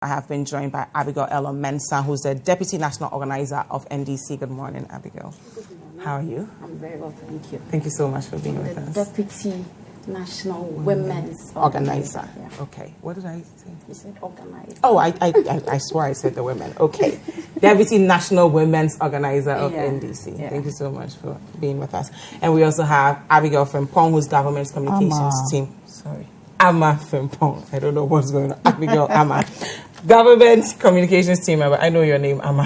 I have been joined by Abigail Mensah, who's the Deputy National Organizer of NDC. Good morning, Abigail. Good morning. How are you? I'm very well, thank you. Thank you so much for being with us. Deputy National Women's Organizer. Yeah. Okay. What did I say? You said organizer. Oh, I swear I said the women. Okay. Deputy National Women's Organizer of NDC. Yeah. Thank you so much for being with us. And we also have Abigail Frimpong, who's Government Communications Amma. Team. Sorry. Amma Frimpong. I don't know what's going on. Abigail Amma. Government Communications Team member. I know your name, Amma.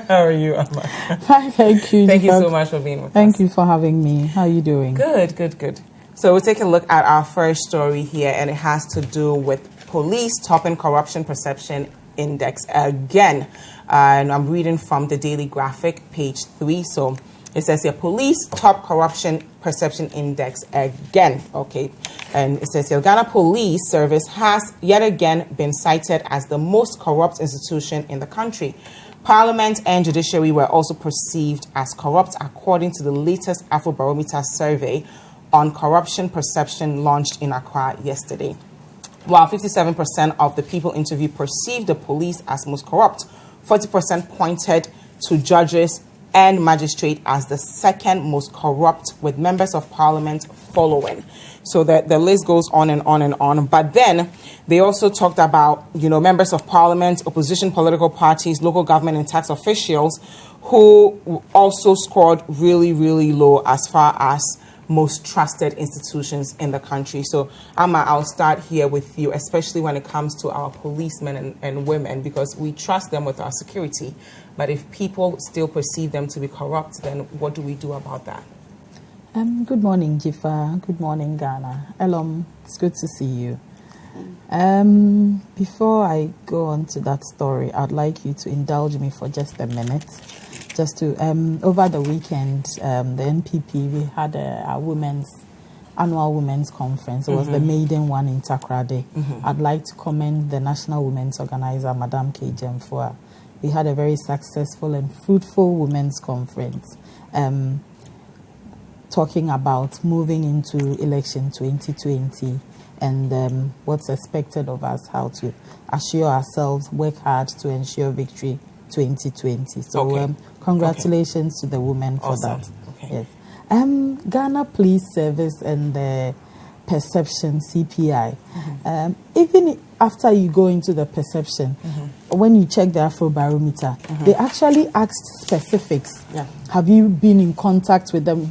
How are you, Amma? Hi, thank you. Thank you so much for being with us. Thank you for having me. How are you doing? Good, good, good. So we'll take a look at our first story here, and it has to do with police topping corruption perception index again. And I'm reading from the Daily Graphic, page 3. So it says here, police top corruption perception index again. Okay. And it says here, Ghana Police Service has yet again been cited as the most corrupt institution in the country. Parliament and judiciary were also perceived as corrupt, according to the latest Afrobarometer survey on corruption perception launched in Accra yesterday. While 57% of the people interviewed perceived the police as most corrupt, 40% pointed to judges and magistrate as the second most corrupt, with members of parliament following. So the list goes on and on and on. But then they also talked about, members of parliament, opposition political parties, local government and tax officials who also scored really, really low as far as most trusted institutions in the country. So, Amma, I'll start here with you, especially when it comes to our policemen and women, because we trust them with our security. But if people still perceive them to be corrupt, then what do we do about that? Good morning, Dziffa. Good morning, Ghana. Elorm, it's good to see you. Before I go on to that story, I'd like you to indulge me for just a minute. Just to, over the weekend, the NPP, we had our annual women's conference. It was the maiden one in Takoradi. I'd like to commend the National Women's Organizer, Madam K. Jemfua. We had a very successful and fruitful women's conference, talking about moving into election 2020 and what's expected of us, how to assure ourselves, work hard to ensure victory 2020. So congratulations to the women for that. Okay. Yes. Ghana Police Service and the perception CPI. Even after you go into the perception, when you check the Afrobarometer, they actually asked specifics. Yeah. Have you been in contact with them?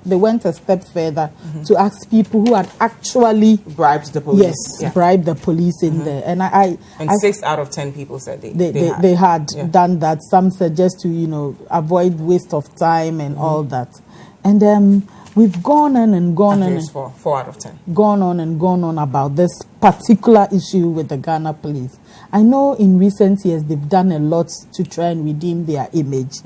They went a step further to ask people who had actually bribed the police. Yes, bribed the police in there. And 6 out of 10 people said they had done that. Some said just to avoid waste of time and all that. And we've gone on and gone on. 4 out of 10. Gone on and gone on about this particular issue with the Ghana police. I know in recent years they've done a lot to try and redeem their image,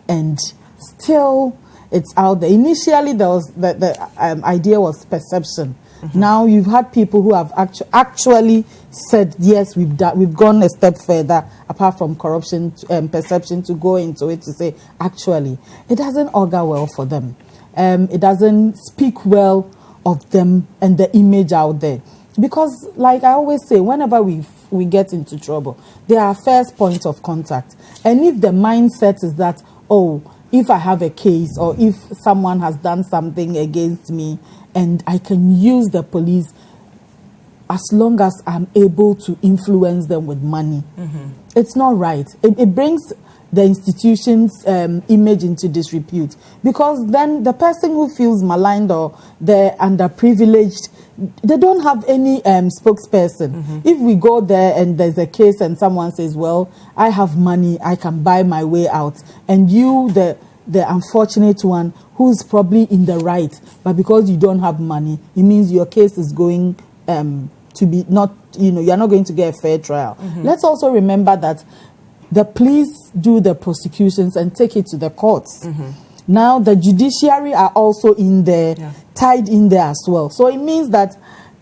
and still it's out there. Initially, there was the idea was perception. Now you've had people who have actually said yes, we've gone a step further apart from corruption and perception to go into it to say actually it doesn't augur well for them. It doesn't speak well of them and the image out there. Because, like I always say, whenever we get into trouble, they are our first point of contact. And if the mindset is that, if I have a case or if someone has done something against me and I can use the police as long as I'm able to influence them with money, it's not right. It brings the institution's image into disrepute, because then the person who feels maligned or they're underprivileged, they don't have any spokesperson. If we go there and there's a case and someone says, well, I have money, I can buy my way out, and you, the unfortunate one who's probably in the right, but because you don't have money, it means your case is going to be not, you're not going to get a fair trial. Let's also remember that the police do the prosecutions and take it to the courts. Now the judiciary are also in there, tied in there as well. So it means that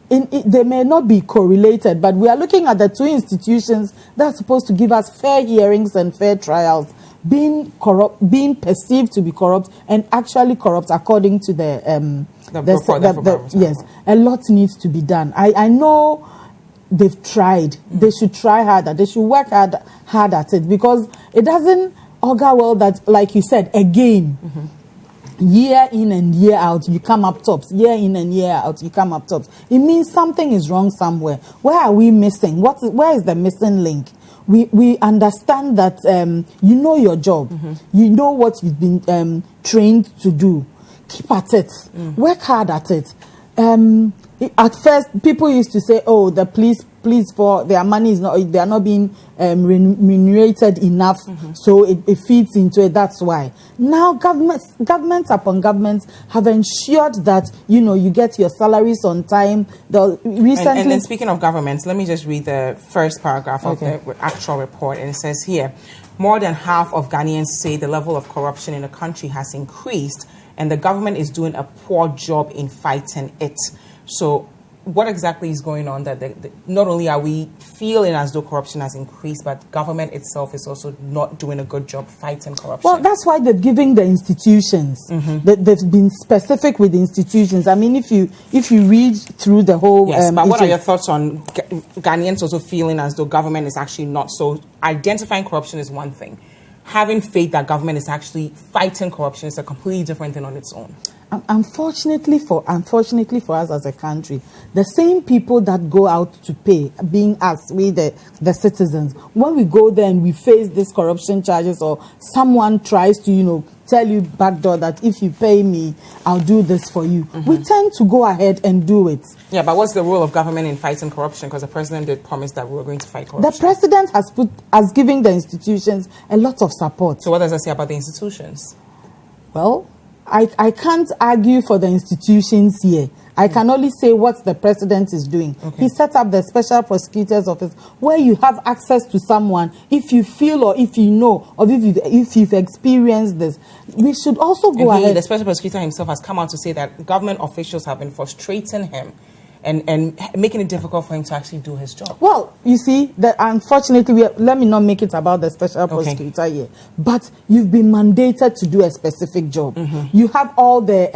they may not be correlated, but we are looking at the two institutions that are supposed to give us fair hearings and fair trials, being corrupt, being perceived to be corrupt, and actually corrupt according to the yes, a lot needs to be done. I know they've tried. They should try harder. They should work hard at it, because it doesn't augur well that, like you said, again, year in and year out, you come up tops. Year in and year out, you come up tops. It means something is wrong somewhere. Where are we missing? Where is the missing link? We understand that you know your job. You know what you've been trained to do. Keep at it. Work hard at it. At first, people used to say, "Oh, the police for their money they are not being remunerated enough, so it feeds into it." That's why now governments upon governments have ensured that you get your salaries on time. Recently, and speaking of governments, let me just read the first paragraph of the actual report, and it says here, more than half of Ghanaians say the level of corruption in the country has increased, and the government is doing a poor job in fighting it. So what exactly is going on that not only are we feeling as though corruption has increased, but government itself is also not doing a good job fighting corruption? Well, that's why they're giving the institutions. They've been specific with the institutions. I mean, if you read through the whole... Yes, but what are your thoughts on Ghanaians also feeling as though government is actually not so... Identifying corruption is one thing. Having faith that government is actually fighting corruption is a completely different thing on its own. Unfortunately for us as a country, the same people that go out to pay, being us, we the citizens, when we go there and we face these corruption charges, or someone tries to tell you backdoor that if you pay me, I'll do this for you, we tend to go ahead and do it. Yeah, but what's the role of government in fighting corruption? Because the president did promise that we were going to fight corruption. The president has given the institutions a lot of support. So what does that say about the institutions? Well, I can't argue for the institutions here. I can only say what the president is doing. He set up the Special Prosecutor's Office, where you have access to someone if you feel, or if you know, or if you've experienced this. We should also go ahead. The Special Prosecutor himself has come out to say that government officials have been frustrating him and making it difficult for him to actually do his job. Well, you see, unfortunately, let me not make it about the Special Prosecutor here, but you've been mandated to do a specific job. You have all the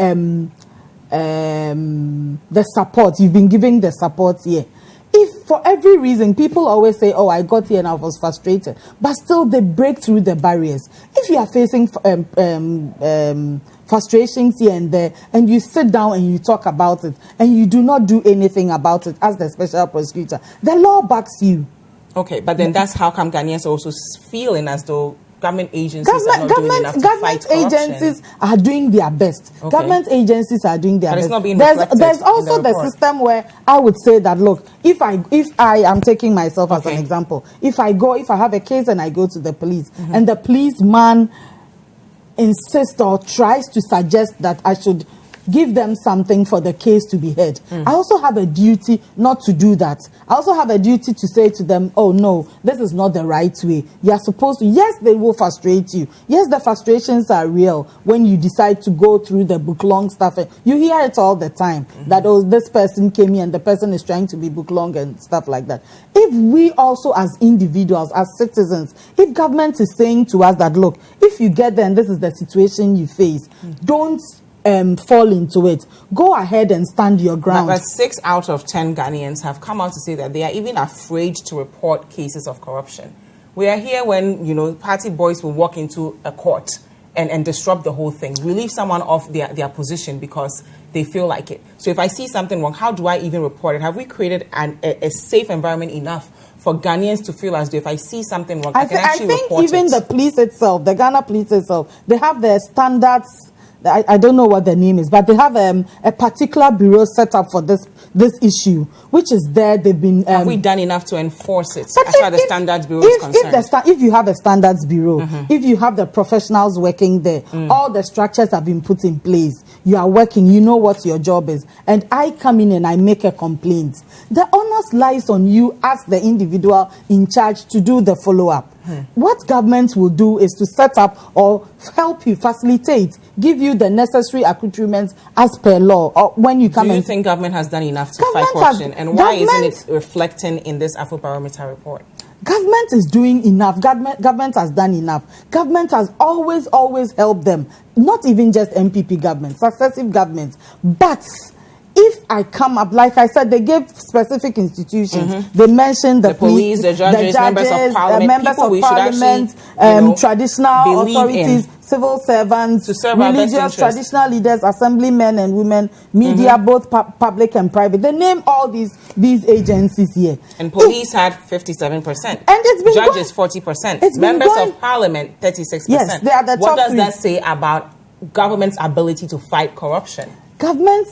support. You've been giving the support here. If for every reason, people always say, "Oh, I got here and I was frustrated," but still they break through the barriers. If you are facing frustrations here and there, and you sit down and you talk about it, and you do not do anything about it as the Special Prosecutor, the law backs you. Okay, but then that's how come Ghanaians are also feeling as though government agencies are not doing enough to fight corruption. Government agencies are doing their best. Government agencies are doing their best. It's not being reflected. There's also the system where I would say that, look, if I am taking myself as an example, if I have a case and I go to the police, and the policeman insists or tries to suggest that I should give them something for the case to be heard, I also have a duty not to do that. I also have a duty to say to them, "Oh no, this is not the right way. You are supposed to..." Yes, they will frustrate you. Yes, the frustrations are real when you decide to go through the book long stuff. You hear it all the time that, "Oh, this person came here and the person is trying to be book long," and stuff like that. If we also, as individuals, as citizens, if government is saying to us that, "Look, if you get there and this is the situation you face, don't fall into it. Go ahead and stand your ground." But 6 out of 10 Ghanaians have come out to say that they are even afraid to report cases of corruption. We are here when, party boys will walk into a court and disrupt the whole thing, relieve someone of their position because they feel like it. So if I see something wrong, how do I even report it? Have we created a safe environment enough for Ghanaians to feel as though if I see something wrong, I can actually report it? I think even the police itself, the Ghana police itself, they have their standards. I don't know what the name is, but they have a particular bureau set up for this issue, which is there. They've been... have we done enough to enforce it as far as the standards bureau is concerned? If you have a standards bureau, if you have the professionals working there, all the structures have been put in place, you are working, you know what your job is, and I come in and I make a complaint, the onus lies on you as the individual in charge to do the follow-up. What government will do is to set up or help you, facilitate, give you the necessary accoutrements as per law. Or when you come, do you think government has done enough to fight corruption? And why isn't it reflecting in this Afrobarometer report? Government is doing enough. Government has done enough. Government has always helped them. Not even just MPP governments, successive governments. But if I come up, like I said, they gave specific institutions. They mentioned the police, the judges, members of parliament, members people of we should parliament, actually, traditional believe authorities, in. civil servants, To serve our best religious, interests. traditional leaders, assemblymen and women, media, both public and private. They name all these agencies here. And police had 57%. And it's been Judges, 40%. It's been Members going- of parliament, 36%. Yes, they are the What top does three. that say about government's ability to fight corruption? Government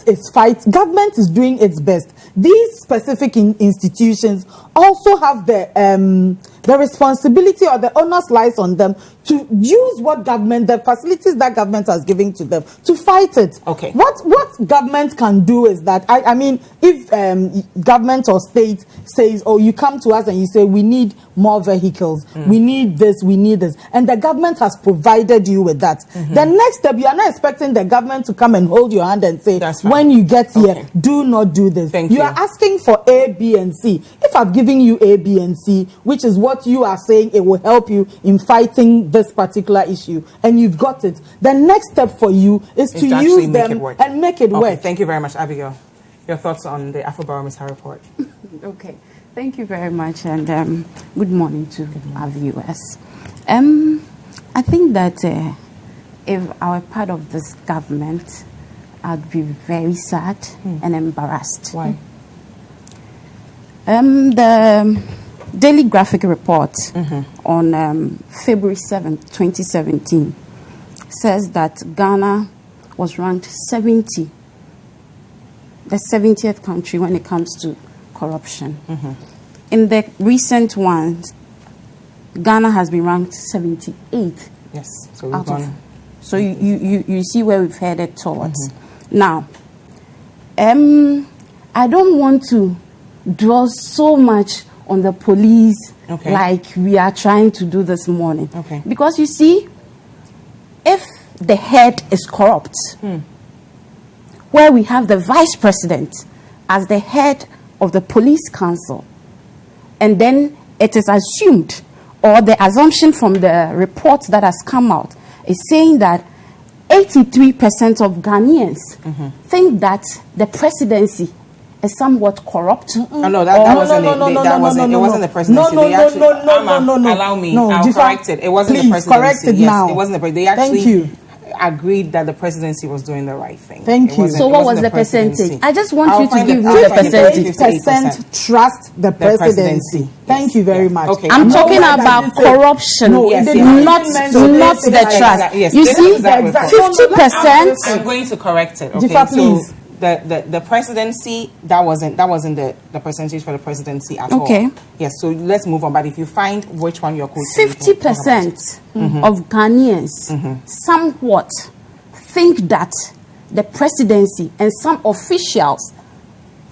is doing its best. These specific institutions also have the responsibility, or the onus lies on them to use the facilities that government has given to them to fight it. Okay. What government can do is that, I mean, if government or state says, oh, you come to us and you say, we need more vehicles, we need this, and the government has provided you with that. The next step, you are not expecting the government to come and hold your hand and say, That's fine. when you get here, Okay. do not do this. Thank You you. are asking for A, B, and C. If I've given you A, B, and C, which is what you are saying, it will help you in fighting this particular issue, and you've got it, the next step for you is to actually use make them it work. and make it Okay, work. thank you very much, Abigail. Your thoughts on the Afrobarometer report? Okay, thank you very much, and good morning to our viewers. I think that if I were part of this government, I'd be very sad and embarrassed. Why? The Daily Graphic report on February 7th, 2017 says that Ghana was ranked 70, the 70th country when it comes to corruption. In the recent ones, Ghana has been ranked 78th. Yes. So we've Out of- gone. So you see where we've headed towards. Now, I don't want to draw so much on the police Okay. like we are trying to do this morning. Okay. Because you see, if the head is corrupt, where we have the vice president as the head of the police council, and then it is assumed, or the assumption from the report that has come out is saying that 83% of Ghanaians think that the presidency is somewhat corrupt. Oh, no, that wasn't it. It wasn't the presidency. They actually- Amma, allow me. I'll Dziffa, correct it. It wasn't the please, presidency. correct it Yes, now. it wasn't the presidency. They actually Thank you. agreed that the presidency was doing the right thing. Thank It you. wasn't- So it what wasn't was the presidency. percentage? I just want I'll you to find give it- me I'll the find it. percentage. 58% trust the presidency. Yes. Thank you very much. Okay. I'm No, talking that about doesn't say- corruption, No, Yes, it yes. didn't not mention not this the exact- trust. Yes, You this see, is that report. 50%. I'm going to correct it. Okay, Dziffa, please. So the presidency, that wasn't the percentage for the presidency at all. Okay. Yes. So let's move on. But if you find which one you're quoting, 50% of Ghanaians somewhat think that the presidency and some officials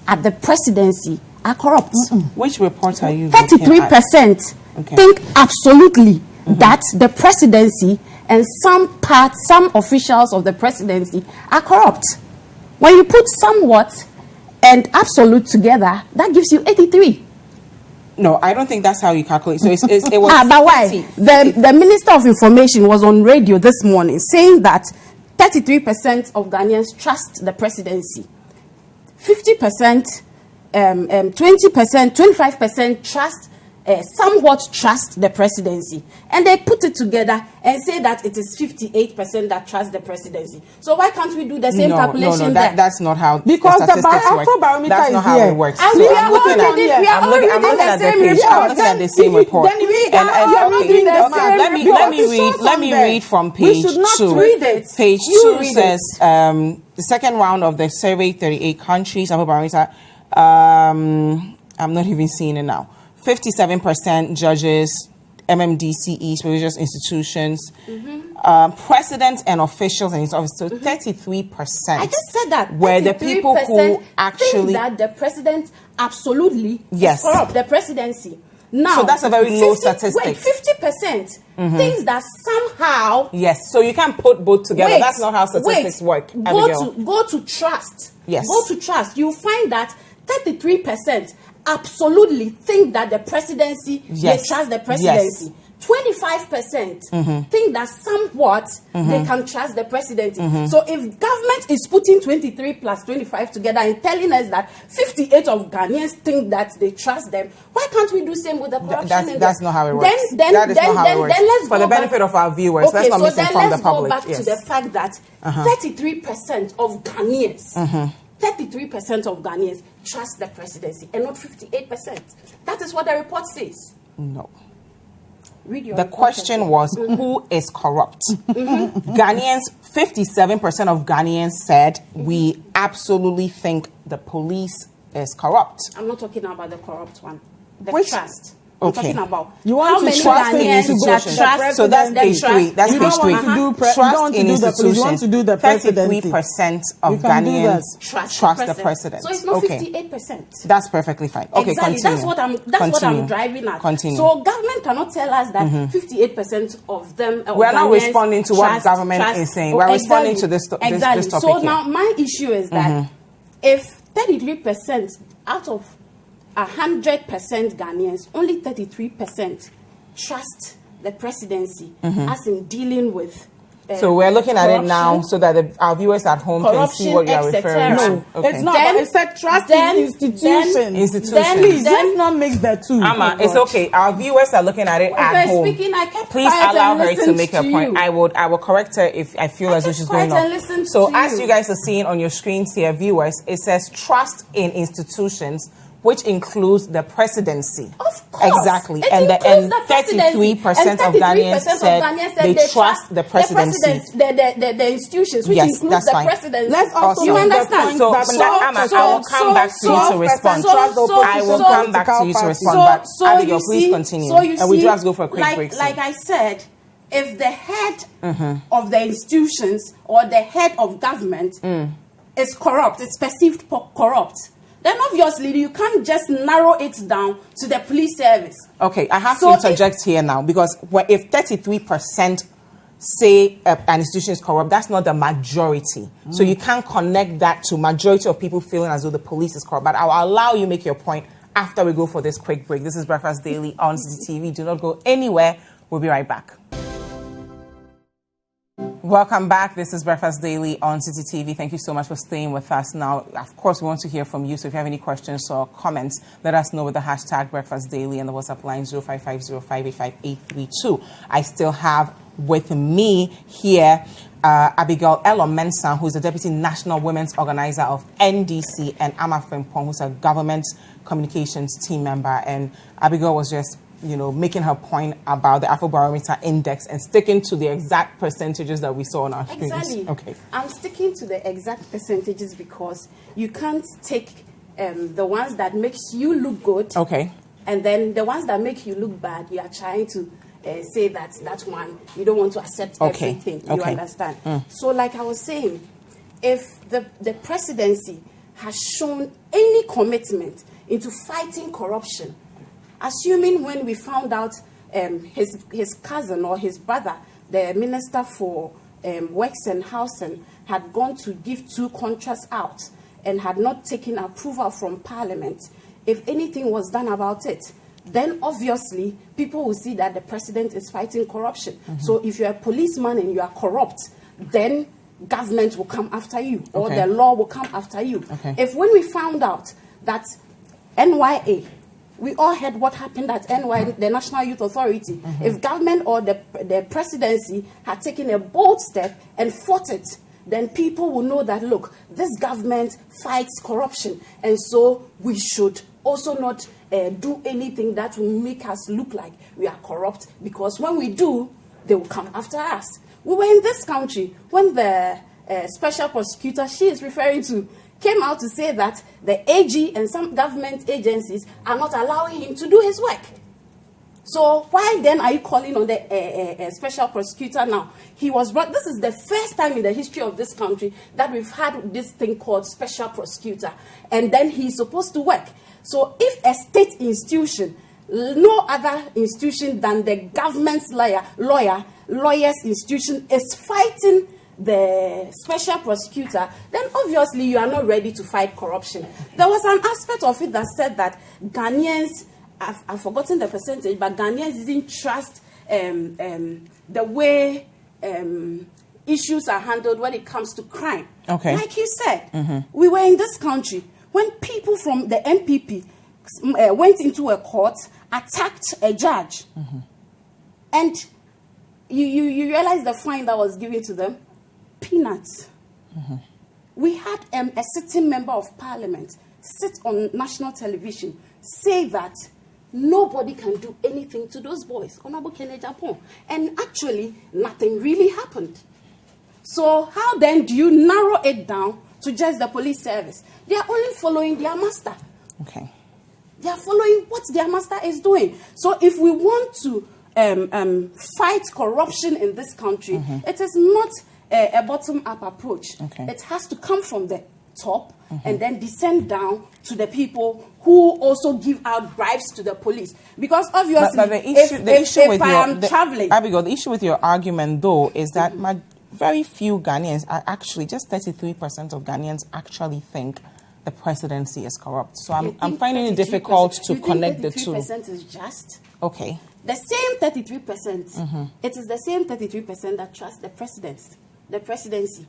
at the presidency are corrupt. Which report are you looking at? 33% Okay. think absolutely that the presidency and some officials of the presidency are corrupt. When you put somewhat and absolute together, that gives you 83. No, I don't think that's how you calculate. So it was. But why? 50. The Minister of Information was on radio this morning saying that 33% of Ghanaians trust the presidency. 50%, 20%, 25% somewhat trust the presidency. And they put it together and say that it is 58% that trust the presidency. So why can't we do the same calculation there? That's not how Because the statistics work. Afrobarometer That's is not how here. it works. And So we I'm are looking all at- reading- we are I'm all looking reading at the the same page. report. I'm looking at the same report. Then we And are all reading the okay, same let me report. let me read from We page should not 2. read it. Page You 2 read says the second round of the survey, 38 countries. Afrobarometer. I'm not even seeing it now. 57% judges, MMDCEs, religious institutions, presidents and officials and his office. So 33%. I just said that. Were the people who 33% actually. think that the president absolutely Yes. is corrupt, the presidency. Now, So that's a very low statistic. Wait, 50% thinks that somehow. Yes, so you can't put both together. Wait, That's not how statistics work, Abigail. Go to trust. Yes. Go to trust. You find that 33% absolutely think that the presidency, Yes. they trust the presidency. 25% think that somewhat they can trust the presidency. So if government is putting 23 plus 25 together and telling us that 58 of Ghanaians think that they trust them, why can't we do same with the corruption? That's not how it works. Then let's for the benefit of our viewers, let's not misinform the public. Let's go back to the fact that 33% of Ghanaians 33% of Ghanaians trust the presidency and not 58%. That is what the report says. No. The question was, who is corrupt? Ghanaians, 57% of Ghanaians said, we absolutely think the police is corrupt. I'm not talking about the corrupt one. The Which? Trust. Okay. I'm talking about you want how to many trust in Ghanaians institutions. trust. So that's page 3. That's you page don't 3. want to do Trust in institutions. You want to do the presidency. 33% of Ghanaians trust the president. So it's not 58%. That's perfectly fine. Okay, exactly. continue. That's what I'm driving at. Continue. So government cannot tell us that 58% of them. We're not responding to what government is saying. We're responding to this topic. So now my issue is that if 33% out of 100% Ghanaians, only 33% trust the presidency as in dealing with. So we're looking at it now so that our viewers at home can see what you are referring to. No, it's not. Then, it's a trust in institutions. Please, let's not mix the two. Amma, it's okay. Our viewers are looking at it at home. Please allow her to make her point. I will correct her if I feel as though she's going on. So as you guys are seeing on your screens here, viewers, it says trust in institutions, which includes the presidency. Of course. Exactly. And 33% of Ghanaians said they trust the presidency. The institutions, which includes the presidency. Let's also you understand. So, Amma, I will come back to you to respond. I will come back to you to respond. But Abigail, please continue. And we just go for a quick break. Like I said, if the head of the institutions or the head of government is corrupt, it's perceived corrupt, then obviously you can't just narrow it down to the police service. Okay, I have to interject here now, because if 33% say an institution is corrupt, that's not the majority. So you can't connect that to majority of people feeling as though the police is corrupt. But I'll allow you make your point after we go for this quick break. This is Breakfast Daily on Citi TV. Do not go anywhere. We'll be right back. Welcome back. This is Breakfast Daily on Citi TV. Thank you so much for staying with us. Now, of course, we want to hear from you. So if you have any questions or comments, let us know with the hashtag Breakfast Daily and the WhatsApp line 0550585832. I still have with me here Abigail Elorm Mensah, who is the Deputy National Women's Organizer of NDC, and Amma Frimpong, who's a government communications team member. And Abigail was just making her point about the Afrobarometer index and sticking to the exact percentages that we saw on our screens. Exactly. Okay. I'm sticking to the exact percentages because you can't take the ones that makes you look good. Okay. And then the ones that make you look bad, you are trying to say that one, you don't want to accept everything. You understand? So like I was saying, if the presidency has shown any commitment into fighting corruption, assuming when we found out his cousin or his brother, the Minister for Works and Housing, had gone to give 2 contracts out and had not taken approval from Parliament, if anything was done about it, then obviously people will see that the president is fighting corruption. So if you're a policeman and you are corrupt, then government will come after you, or the law will come after you. If when we found out that NYA, we all heard what happened at NY, the National Youth Authority. If government or the presidency had taken a bold step and fought it, then people will know that, look, this government fights corruption. And so we should also not do anything that will make us look like we are corrupt, because when we do, they will come after us. We were in this country when the special prosecutor she is referring to came out to say that the AG and some government agencies are not allowing him to do his work. So why then are you calling on the special prosecutor now? He was brought. This is the first time in the history of this country that we've had this thing called special prosecutor, and then he's supposed to work. So if a state institution, no other institution than the government's lawyers institution is fighting the special prosecutor, then obviously you are not ready to fight corruption. There was an aspect of it that said that Ghanaians, I've forgotten the percentage, but Ghanaians didn't trust the way issues are handled when it comes to crime. Okay. Like you said, we were in this country when people from the NPP went into a court, attacked a judge, and you realize the fine that was given to them? Peanuts. We had a sitting member of parliament sit on national television, say that nobody can do anything to those boys, Honorable Kenneth Japan. And actually, nothing really happened. So how then do you narrow it down to just the police service? They are only following their master. Okay. They are following what their master is doing. So if we want to fight corruption in this country, it is not a bottom-up approach. Okay. It has to come from the top and then descend down to the people who also give out bribes to the police. Because obviously, but the issue with I am traveling... Abigail, the issue with your argument, though, is that very few Ghanaians are actually, just 33% of Ghanaians actually think the presidency is corrupt. So I'm finding it difficult to connect the two. 33% is just... Okay. The same 33%, it is the same 33% that trust the presidency.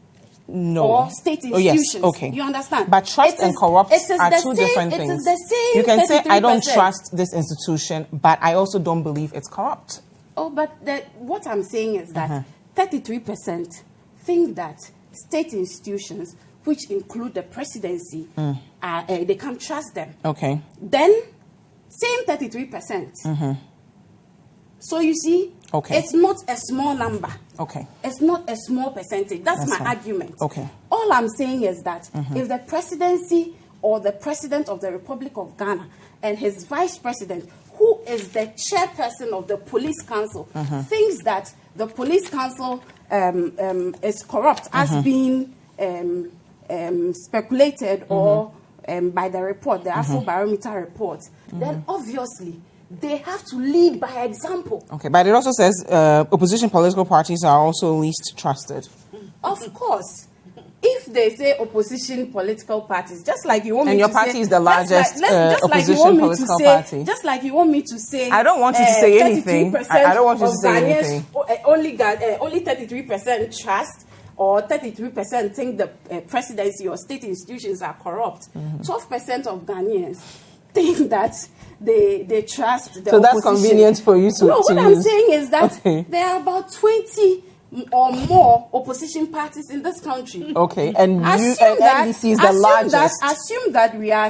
No. Or state institutions. Oh, yes. Okay. You understand? But trust and corrupt are two different things. It is the same. You can say, 33%. I don't trust this institution, but I also don't believe it's corrupt. Oh, but what I'm saying is that 33% think that state institutions, which include the presidency, they can't trust them. Okay. Then, same 33%. So you see, it's not a small number. Okay. It's not a small percentage. That's my argument. Okay. All I'm saying is that if the presidency or the president of the Republic of Ghana and his vice president, who is the chairperson of the police council, thinks that the police council is corrupt, as being speculated or by the report, the Afrobarometer report, then obviously they have to lead by example. Okay, but it also says opposition political parties are also least trusted. Of course. If they say opposition political parties, just like you want me to say... And your party is the largest opposition political party. Just like you want me to say... I don't want you to say anything. I don't want you to say anything. Only 33% trust or 33% think the presidency or state institutions are corrupt. 12% of Ghanaians think that they trust the opposition. So that's convenient for you to what use. I'm saying is that there are about 20 or more opposition parties in this country. Okay, and NDC is the largest. Assume that we are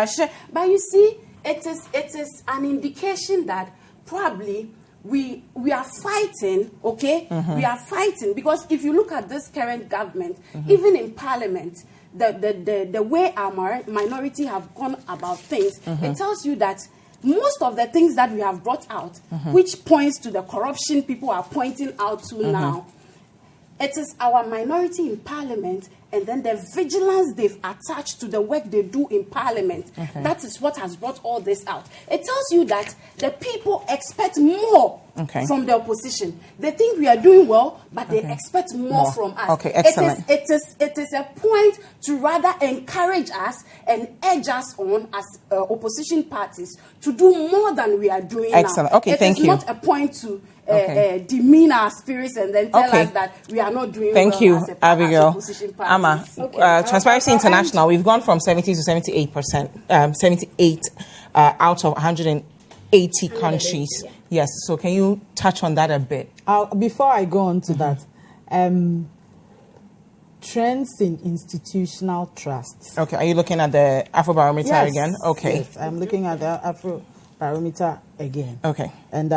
sure, but you see, it is an indication that probably we are fighting. Okay, we are fighting because if you look at this current government, even in Parliament, the way our minority have gone about things, it tells you that most of the things that we have brought out, which points to the corruption people are pointing out to now, it is our minority in Parliament and then the vigilance they've attached to the work they do in Parliament. That is what has brought all this out. It tells you that the people expect more from the opposition. They think we are doing well, but they expect more from us. Okay, excellent. It is a point to rather encourage us and urge us on as opposition parties to do more than we are doing excellent. now. Okay, thank you. It is not a point to demean our spirits and then tell us that we are not doing thank well you, as Abigail. opposition parties. Amma, Transparency International, we've gone from 70 to 78%, 78 out of 180 countries. Yes, so can you touch on that a bit? Before I go on to that, trends in institutional trusts. Okay, are you looking at the Afrobarometer again? Okay. Yes, I'm looking at the Afrobarometer again. Okay. And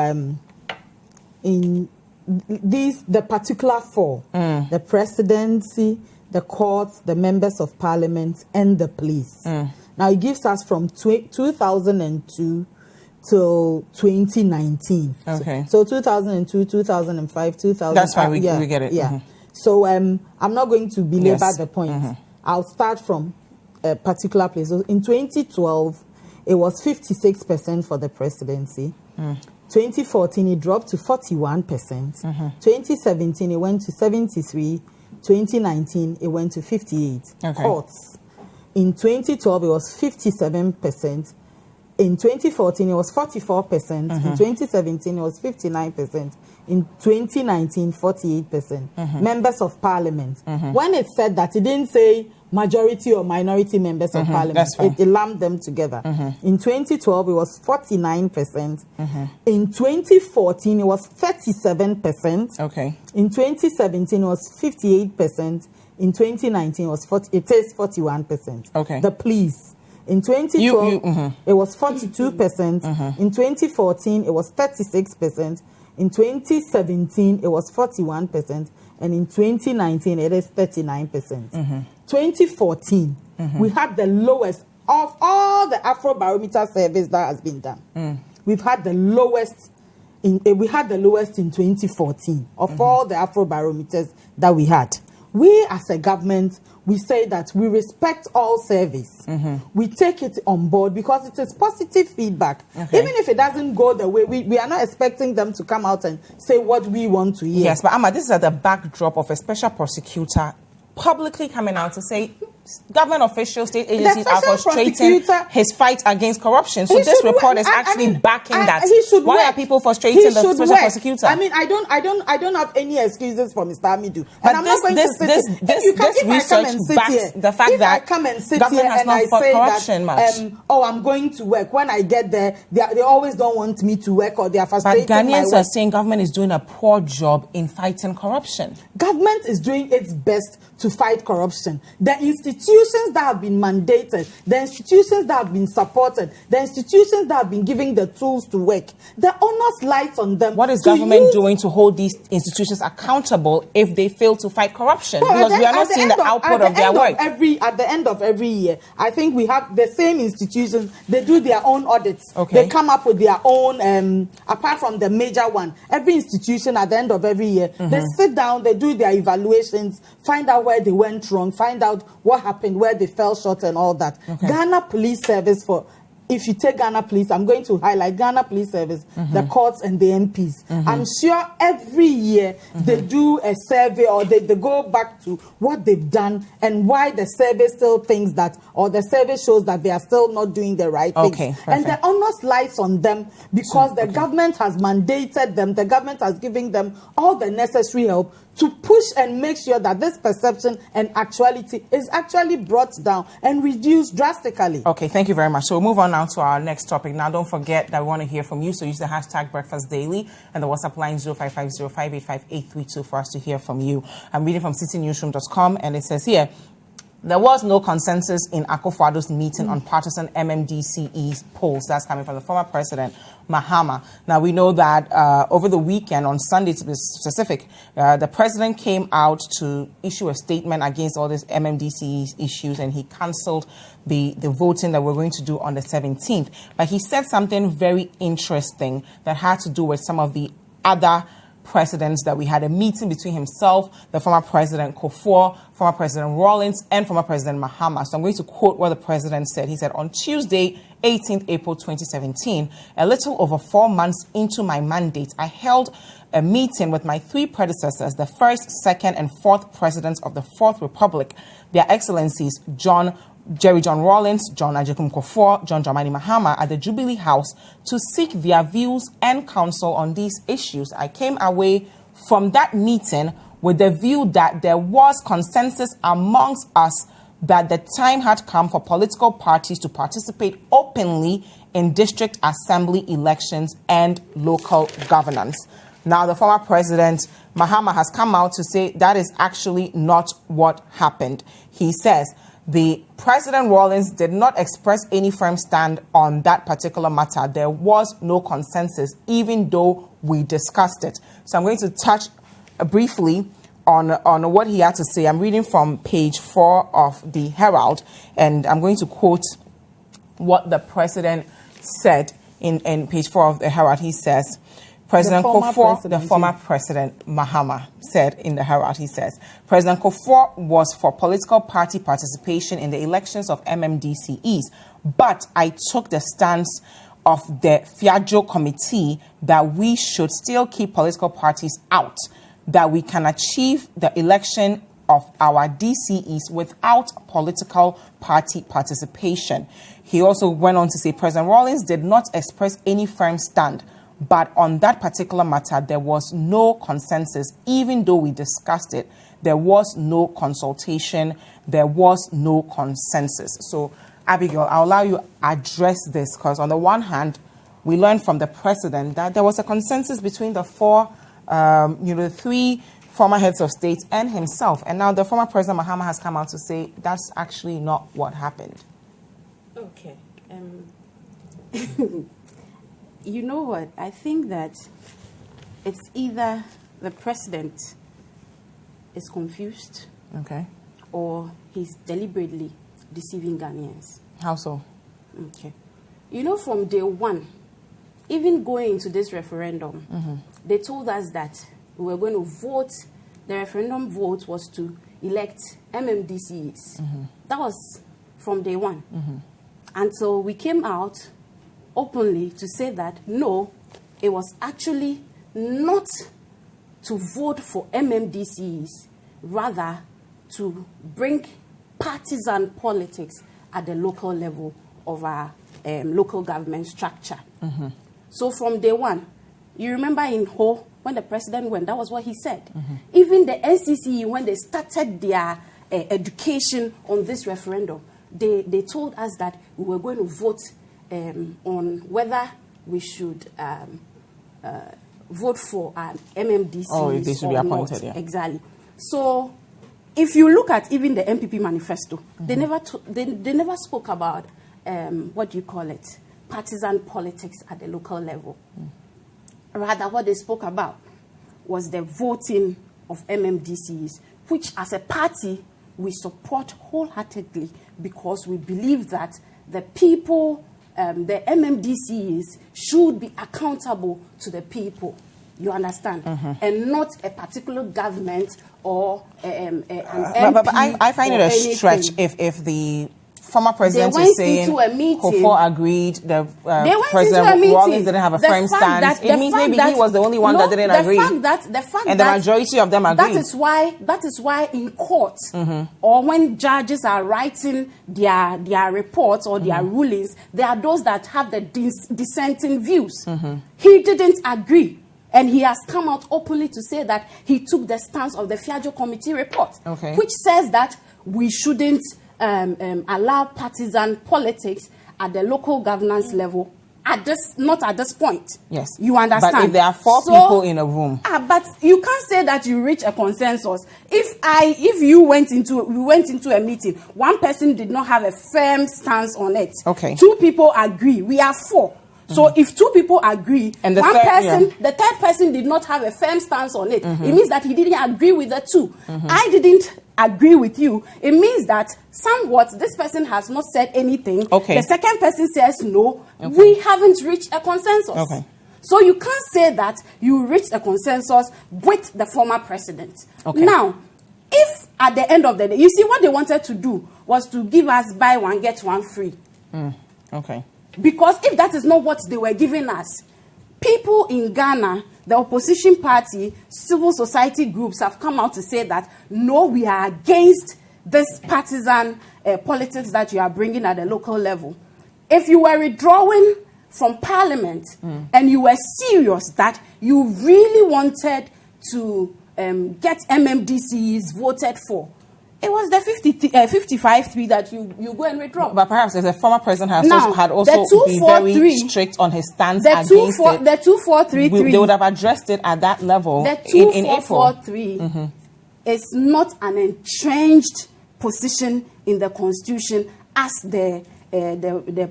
in these, the particular four, the presidency, the courts, the members of parliament, and the police. Now, it gives us from 2002 till 2019. Okay. So 2002, 2005, 2000. That's fine, we get it. Yeah. So I'm not going to belabor the point. I'll start from a particular place. So in 2012, it was 56% for the presidency. 2014, it dropped to 41%. 2017, it went to 73%. 2019, it went to 58%. Courts. In 2012, it was 57%. In 2014, it was 44%. In 2017, it was 59%. In 2019, 48%. Members of Parliament. When it said that, it didn't say majority or minority members of Parliament. It lumped them together. In 2012, it was 49%. In 2014, it was 37%. Okay. In 2017, it was 58%. In 2019, it is 41%. Okay. The police. In 2012, it was 42%. In 2014, it was 36%. In 2017, it was 41%. And in 2019, it is 39%. 2014, we had the lowest of all the Afrobarometer surveys that has been done. We've had the lowest. We had the lowest in 2014 of all the Afrobarometers that we had. We as a government, we say that we respect all service. We take it on board because it is positive feedback. Even if it doesn't go the way, we are not expecting them to come out and say what we want to hear. Yes, but Amma, this is at the backdrop of a special prosecutor publicly coming out to say government officials, state agencies are frustrating his fight against corruption. So this report is actually backing that. Why are people frustrating the special prosecutor? I mean, I don't have any excuses for Mr. Amidu. And I'm not going to sit here. This research backs the fact that government has not fought corruption much. I'm going to work. When I get there, they always don't want me to work, or they are frustrated. But Ghanaians are saying government is doing a poor job in fighting corruption. Government is doing its best to fight corruption. The institutions that have been mandated, the institutions that have been supported, the institutions that have been giving the tools to work, the onus lies on them. What is government doing to hold these institutions accountable if they fail to fight corruption? Because we are not seeing the output of their work. At the end of every year, I think we have the same institutions. They do their own audits. Okay. They come up with their own, apart from the major one. Every institution at the end of every year, they sit down, they do their evaluations, find out where they went wrong, find out what happened, where they fell short and all that. Ghana Police Service, if you take Ghana Police, I'm going to highlight Ghana Police Service, the courts and the MPs. I'm sure every year they do a survey, or they go back to what they've done and why the survey still thinks that, or the survey shows that they are still not doing the right things. And the onus lies on them because the government has mandated them, the government has given them all the necessary help to push and make sure that this perception and actuality is actually brought down and reduced drastically. Okay, thank you very much. So we'll move on now to our next topic. Now, don't forget that we want to hear from you. So use the hashtag Breakfast Daily and the WhatsApp line 0550585832 for us to hear from you. I'm reading from citinewsroom.com, and it says here, there was no consensus in Akufo-Addo's meeting on partisan MMDCE polls. That's coming from the former president, Mahama. Now, we know that over the weekend, on Sunday to be specific, the president came out to issue a statement against all these MMDCE issues, and he cancelled the voting that we're going to do on the 17th. But he said something very interesting that had to do with some of the other presidents that we had. A meeting between himself, the former president Kufuor, former president Rawlings, and former president Mahama. So I'm going to quote what the president said. He said, on Tuesday, 18th April 2017, a little over 4 months into my mandate, I held a meeting with my three predecessors, the first, second, and fourth presidents of the Fourth Republic, their excellencies Jerry John Rawlings, John Agyekum Kufuor, John Dramani Mahama, at the Jubilee House to seek their views and counsel on these issues. I came away from that meeting with the view that there was consensus amongst us that the time had come for political parties to participate openly in district assembly elections and local governance. Now, the former president, Mahama, has come out to say that is actually not what happened. He says, the President Rawlings did not express any firm stand on that particular matter. There was no consensus, even though we discussed it. So I'm going to touch briefly on what he had to say. I'm reading from page 4 of the Herald, and I'm going to quote what the president said in page 4 of the Herald. He says, President Kufuor, the former president Mahama, said in the Herald, he says, President Kufuor was for political party participation in the elections of MMDCEs, but I took the stance of the Fiadjo committee that we should still keep political parties out, that we can achieve the election of our DCEs without political party participation. He also went on to say President Rawlings did not express any firm stand, but on that particular matter, there was no consensus. Even though we discussed it, there was no consultation, there was no consensus. So, Abigail, I'll allow you to address this, because on the one hand, we learned from the president that there was a consensus between the three former heads of state and himself. And now the former President Mahama has come out to say that's actually not what happened. Okay. You know what? I think that it's either the president is confused, okay, or he's deliberately deceiving Ghanaians. How so? Okay. You know, from day one, even going into this referendum, they told us that we were going to vote. The referendum vote was to elect MMDCs. That was from day one. Until we came out openly to say that, no, it was actually not to vote for MMDCs, rather to bring partisan politics at the local level of our local government structure. So from day one, you remember in Ho, when the president went, that was what he said. Even the NCCE, when they started their education on this referendum, they told us that we were going to vote on whether we should vote for an MMDC. Oh, if they should be appointed, yeah. Exactly. So, if you look at even the MPP manifesto, they never spoke about what do you call it, partisan politics at the local level. Rather, what they spoke about was the voting of MMDCs, which as a party we support wholeheartedly, because we believe that the people, the MMDCs, should be accountable to the people. You understand? And not a particular government or an MP. But I find it a stretch if the former president is saying Hofo agreed, the President Rawlings didn't have a firm stance. It means maybe he was the only one that didn't agree. And the majority of them agreed. That is why in court, or when judges are writing their reports or their rulings, there are those that have the dissenting views. He didn't agree. And he has come out openly to say that he took the stance of the Fiajo Committee report, which says that we shouldn't allow partisan politics at the local governance level not at this point. Yes. You understand? But if there are four people in a room. But you can't say that you reach a consensus. If we went into a meeting, one person did not have a firm stance on it. Okay. Two people agree. We are four. So if two people agree, and the third person did not have a firm stance on it, it means that he didn't agree with the two. I didn't agree with you. It means that somewhat this person has not said anything. Okay. The second person says no. Okay. We haven't reached a consensus. Okay. So you can't say that you reached a consensus with the former president. Okay. Now, if at the end of the day, you see what they wanted to do was to give us buy one, get one free. Okay. Because if that is not what they were giving us, people in Ghana, the opposition party, civil society groups have come out to say that, no, we are against this partisan politics that you are bringing at the local level. If you were withdrawing from parliament and you were serious that you really wanted to get MMDCs voted for, it was the 55-3 that you go and withdraw. But perhaps if the former president had also been very strict on his stance against it, the 2433, they would have addressed it at that level in April. The 2443 is not an entrenched position in the constitution as the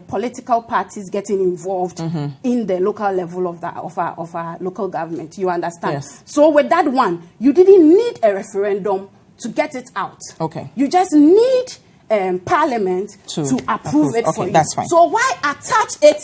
political parties getting involved in the local level of our local government. You understand? Yes. So with that one, you didn't need a referendum to get it out. Okay. You just need Parliament to approve it for you. That's fine. So why attach it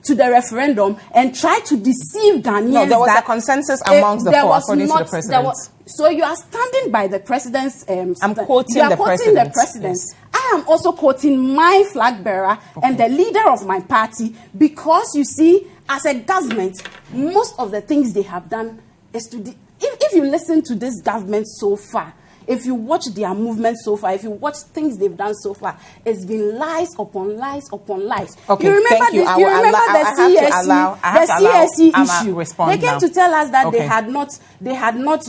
to the referendum and try to deceive Ghanaians? No, there was a consensus amongst the four, according to the president. So you are standing by the president's... I'm quoting the president. Yes. I am also quoting my flag bearer and the leader of my party, because you see, as a government, most of the things they have done is to... If you listen to this government so far, if you watch their movement so far, if you watch things they've done so far, it's been lies upon lies upon lies. Okay, you remember thank you. this? You remember the CSE issue? They came to tell us that they had not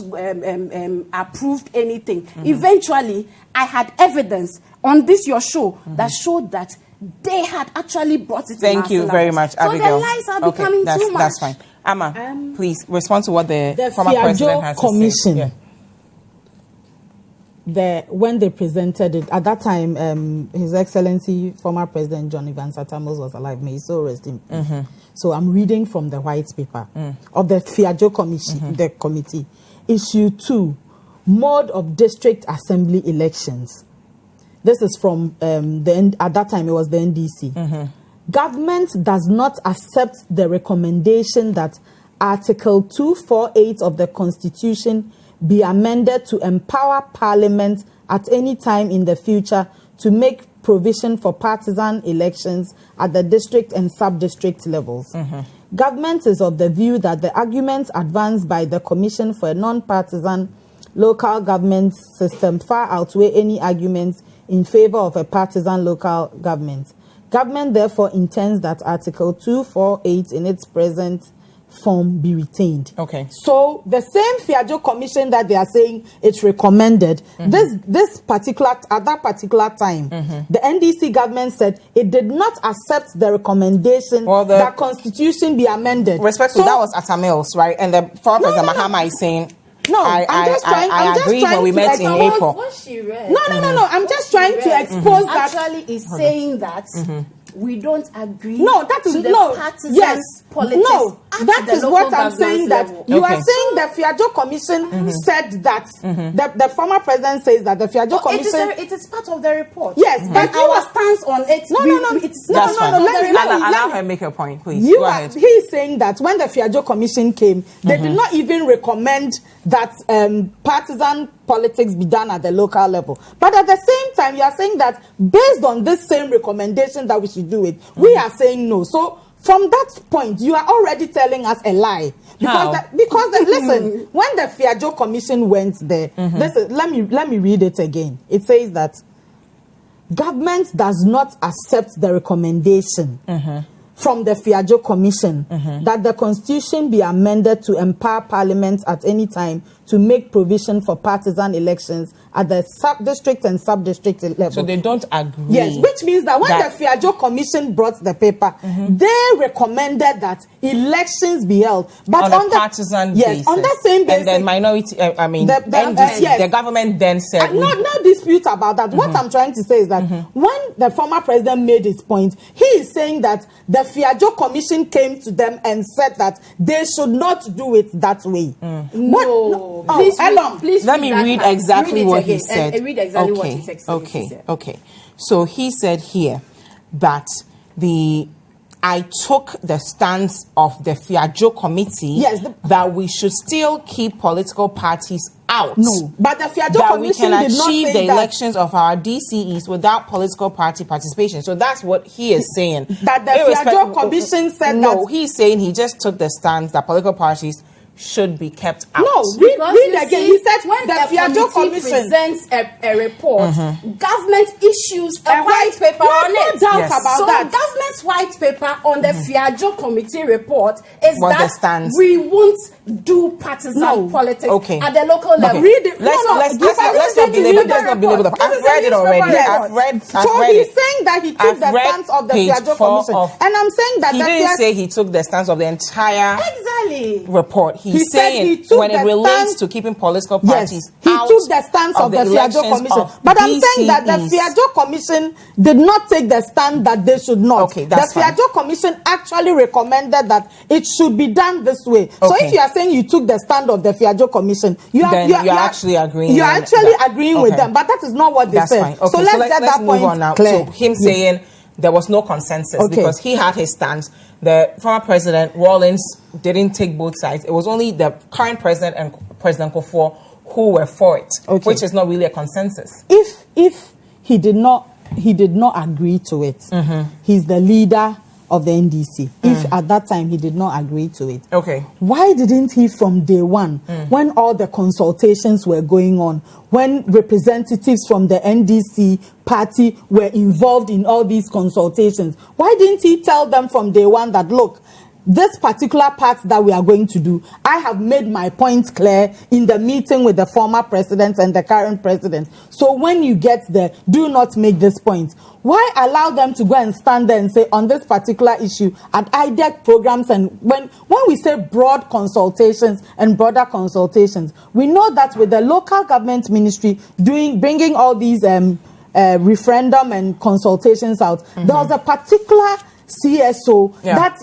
approved anything. Eventually, I had evidence on this your show that showed that they had actually brought it. Thank you very much, Abigail. So the lies are becoming too much. That's fine. Amma, please respond to what the former president has Commission. to say. When they presented it, at that time, His Excellency, former President John Evans Atamos was alive. May he so rest in peace. So I'm reading from the white paper of the Fiajo Commission, the committee. Issue 2, Mode of District Assembly Elections. This is from at that time it was the NDC. Government does not accept the recommendation that Article 248 of the Constitution be amended to empower Parliament at any time in the future to make provision for partisan elections at the district and sub-district levels. Government is of the view that the arguments advanced by the Commission for a non-partisan local government system far outweigh any arguments in favor of a partisan local government. Government therefore intends that Article 248 in its present form be retained. Okay. So the same Fiajo Commission that they are saying it's recommended, this particular at that particular time, the NDC government said it did not accept the recommendation that Constitution be amended. Respectfully, that was Atamils, right? And the former President Mahama is saying. No, I agree when we met in April. What she read. No. I'm just trying to expose that. Actually, is saying that we don't agree. No, that is to the no. partisan Yes, politics. no. That is what I'm saying. That you are Okay. saying the Fiajo Commission said that the former president says that the Fiajo Commission. It is part of the report. Yes, but our stance on it. No. It's That's not. fine. Let Allow me her make her point, please. Go ahead. He's saying that when the Fiajo Commission came, they did not even recommend that partisan politics be done at the local level. But at the same time, you are saying that based on this same recommendation that we should do it, we are saying no. So from that point, you are already telling us a lie. Listen, when the Fiajo Commission went there, let me read it again. It says that government does not accept the recommendation from the Fiajo Commission that the Constitution be amended to empower Parliament at any time to make provision for partisan elections at the sub-district and sub-district level. So they don't agree. Yes, which means that when the Fiajo Commission brought the paper, they recommended that elections be held. But on the partisan basis. Yes, on that same basis. And then minority, NDC, the government then said... No dispute about that. What I'm trying to say is that when the former president made his point, he is saying that the Fiajo Commission came to them and said that they should not do it that way. No. Please let me read exactly what he said. Read exactly what he said. Okay. So he said here that I took the stance of the Fiajo Committee that we should still keep political parties out. No, but the Fiajo Commission that we can did not achieve say the elections of our DCEs without political party participation. So that's what he is saying. That the Fiajo Commission said that. No, he's saying he just took the stance that political parties should be kept out. No, read again. He said when the Fiajo Commission presents a report, government issues a white paper on it. No doubt about that. So government's white paper on the Fiajo Committee report is the stance? We won't do partisan politics at the local level. Read it. Let's not belabor the I've read it already. I've read it. He's saying that he took the stance of the Fiajo Commission. And I'm saying that he didn't say he took the stance of the entire report. He's saying when it relates to keeping political parties he took the stance of the Fiajo Commission. But I'm saying that the Fiajo Commission did not take the stand that they should not. Okay, that's the Fiajo Commission actually recommended that it should be done this way. Okay. So if you are saying you took the stand of the Fiajo Commission, you're actually agreeing. You're actually agreeing with them, but that is not what they said. Fine. Okay, so let's get that move point on now. clear. So him saying there was no consensus because he had his stance. The former president, Rawlings, didn't take both sides. It was only the current president and President Kufuor who were for it, which is not really a consensus. If he did not agree to it, he's the leader of the NDC, if at that time he did not agree to it. Okay. Why didn't he from day one, when all the consultations were going on, when representatives from the NDC party were involved in all these consultations, why didn't he tell them from day one that, look, this particular part that we are going to do, I have made my points clear in the meeting with the former president and the current president. So when you get there, do not make this point. Why allow them to go and stand there and say on this particular issue at IDEC programs? And when we say broad consultations and broader consultations, we know that with the local government ministry bringing all these referendum and consultations out, there was a particular CSO that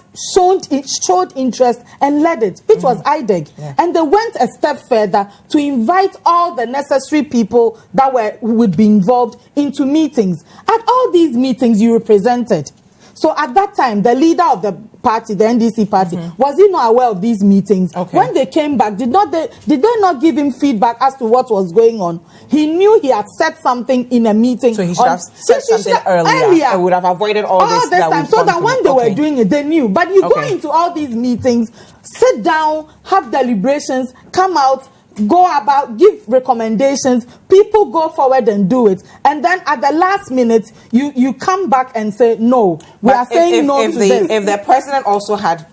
showed interest and led it. It was IDEG. And they went a step further to invite all the necessary people that would be involved into meetings. At all these meetings, you represented. So at that time, the leader of the party, the NDC party, was he not aware of these meetings? Okay. When they came back, did they not give him feedback as to what was going on? He knew he had said something in a meeting. So he should have said something earlier. I would have avoided all this time. So that when they were doing it, they knew. But you go into all these meetings, sit down, have deliberations, come out, go about, give recommendations, people go forward and do it, and then at the last minute you come back and say no, we are saying no to this. If the president had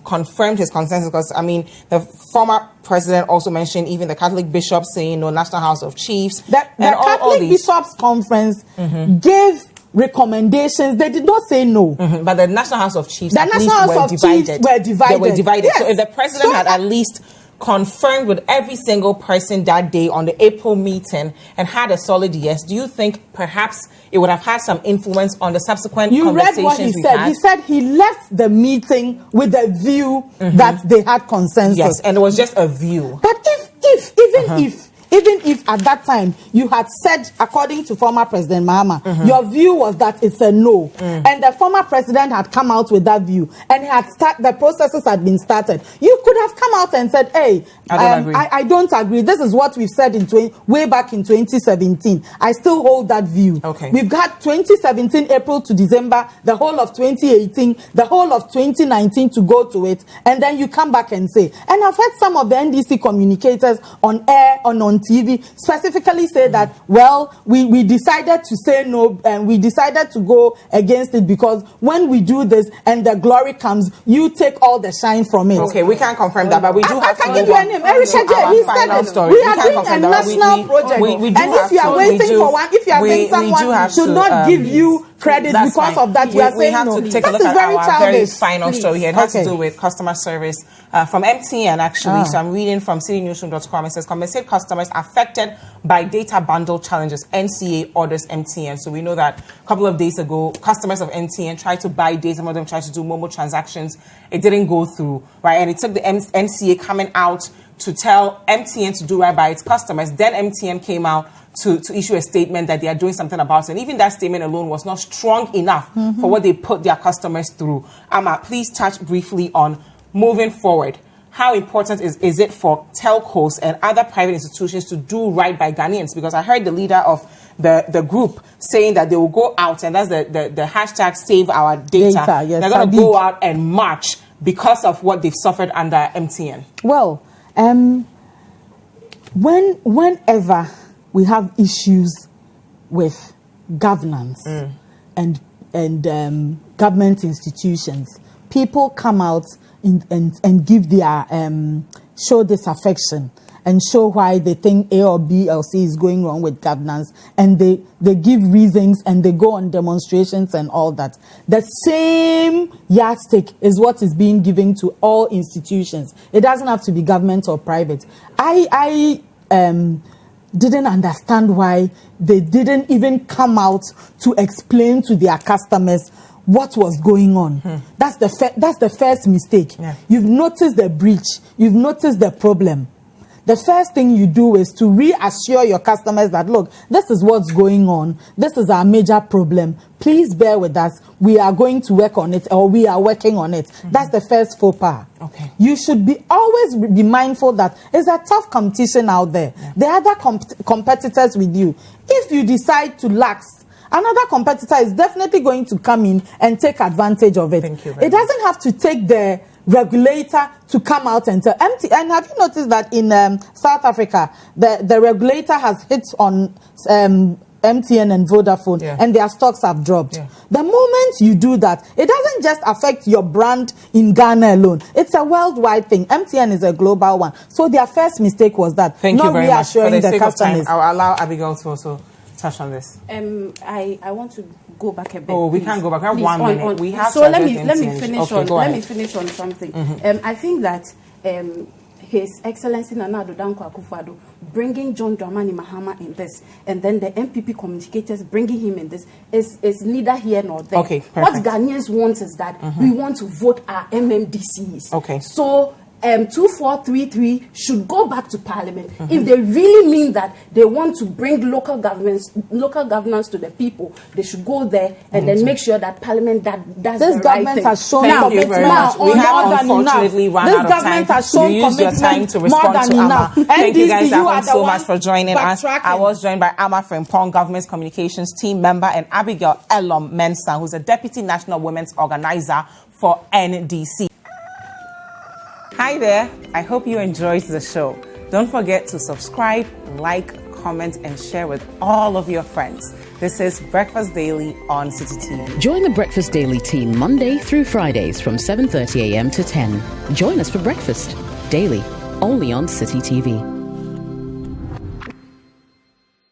confirmed his consensus, because I mean the former president also mentioned even the Catholic bishops saying no, National House of Chiefs, the Catholic Bishops Conference gave recommendations. They did not say no. But the National House of Chiefs were divided. They were divided. Yes. So if the president had at least confirmed with every single person that day on the April meeting and had a solid yes, do you think perhaps it would have had some influence on the subsequent conversations? You read what he said. He said he left the meeting with a view that they had consensus. Yes, and it was just a view. But even if at that time you had said, according to former President Mahama, your view was that it's a no, and the former president had come out with that view, and the processes had been started, you could have come out and said, hey, I don't agree. This is what we've said way back in 2017. I still hold that view. Okay. We've got 2017 April to December, the whole of 2018, the whole of 2019 to go to it, and then you come back and say, and I've heard some of the NDC communicators on air, on TV, specifically say that, well, we decided to say no, and we decided to go against it because when we do this and the glory comes, you take all the shine from it. Okay, we can't confirm that, but we do have to move on. Eric Shaje, he said it. We are doing a national project. And if you are waiting for one, if you are saying someone should not give you credit because of that, you are saying no. We have to take a look at our very final story here. It has to do with customer service from MTN, actually. So I'm reading from citynewsroom.com. It says, compensate customers affected by data bundle challenges. NCA orders MTN. So we know that a couple of days ago, customers of MTN tried to buy data. Some of them tried to do Momo transactions. It didn't go through, right? And it took the NCA coming out to tell MTN to do right by its customers. Then MTN came out to issue a statement that they are doing something about it. And even that statement alone was not strong enough for what they put their customers through. Amma, please touch briefly on moving forward. How important is it for telcos and other private institutions to do right by Ghanaians? Because I heard the leader of the group saying that they will go out, and that's the hashtag Save Our Data. Yes, they're going to go out and march because of what they've suffered under MTN. Well, whenever we have issues with governance and government institutions, people come out and give their show disaffection and show why they think A or B or C is going wrong with governance, and they give reasons and they go on demonstrations and all that. The same yardstick is what is being given to all institutions. It doesn't have to be government or private. I didn't understand why they didn't even come out to explain to their customers what was going on. That's the first mistake. Yeah. You've noticed the breach. You've noticed the problem. The first thing you do is to reassure your customers that, look, this is what's going on. This is our major problem. Please bear with us. We are going to work on it, or we are working on it. That's the first faux pas. Okay. You should always be mindful that it's a tough competition out there. Yeah. There are other competitors with you. If you decide to lax, another competitor is definitely going to come in and take advantage of it. Thank you very It doesn't have to take the regulator to come out and tell empty. And have you noticed that in South Africa, the regulator has hit on MTN and Vodafone, and their stocks have dropped. The moment you do that, it doesn't just affect your brand in Ghana alone. It's a worldwide thing. MTN is a global one. So their first mistake was that. Thank you very much. For the sake of time, customers. I'll allow Abigail to also touch on this. I want to go back a bit. Oh, we can't go back. We have 1 minute. We have so to let me MTN. finish Okay, on finish on something. I think that His Excellency Nana Addo Dankwa Akufo-Addo bringing John Dramani Mahama in this, and then the MPP communicators bringing him in this is neither here nor there. Okay, perfect. What Ghanaians want is that we want to vote our MMDCs. Okay. So 2433 should go back to Parliament if they really mean that they want to bring local governance to the people. They should go there and then make sure that Parliament does this the government right thing. has shown Thank you very much. We have unfortunately run out of time. You used your time to respond to Amma. Thank you guys so much for joining us. I was joined by Amma Frimpong, Government Communications Team member, and Abigail Elorm Mensah, who's a Deputy National Women's Organizer for NDC. Hi there. I hope you enjoyed the show. Don't forget to subscribe, like, comment, and share with all of your friends. This is Breakfast Daily on Citi TV. Join the Breakfast Daily team Monday through Fridays from 7:30 a.m. to 10. Join us for breakfast daily, only on Citi TV.